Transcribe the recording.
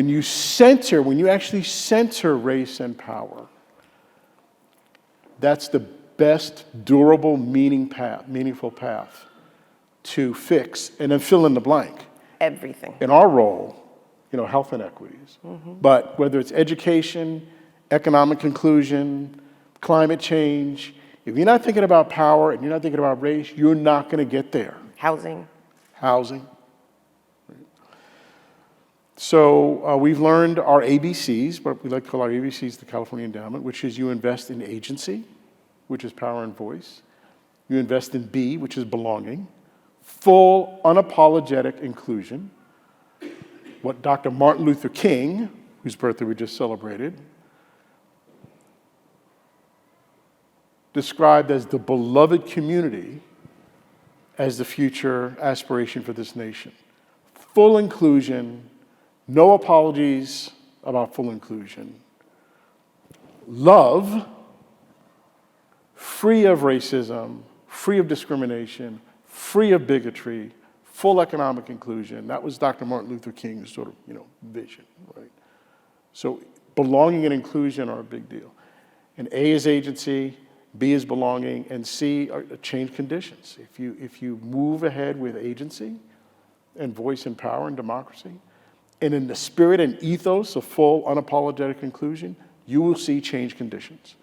when you actually center race and power, that's the best durable, meaningful path to fix, and then fill in the blank. Everything. In our role, health inequities. But whether it's education, economic inclusion, climate change, if you're not thinking about power and you're not thinking about race, you're not going to get there. Housing. So we've learned our ABCs, what we like to call our ABCs, the California Endowment, which is you invest in agency, which is power and voice. You invest in B, which is belonging. Full, unapologetic inclusion. What Dr. Martin Luther King, whose birthday we just celebrated, described as the beloved community as the future aspiration for this nation. Full inclusion, no apologies about full inclusion. Love, free of racism, free of discrimination, free of bigotry, full economic inclusion. That was Dr. Martin Luther King's sort of, vision, right? So belonging and inclusion are a big deal. And A is agency, B is belonging, and C are change conditions. If you move ahead with agency and voice and power and democracy, and in the spirit and ethos of full unapologetic inclusion, you will see change conditions.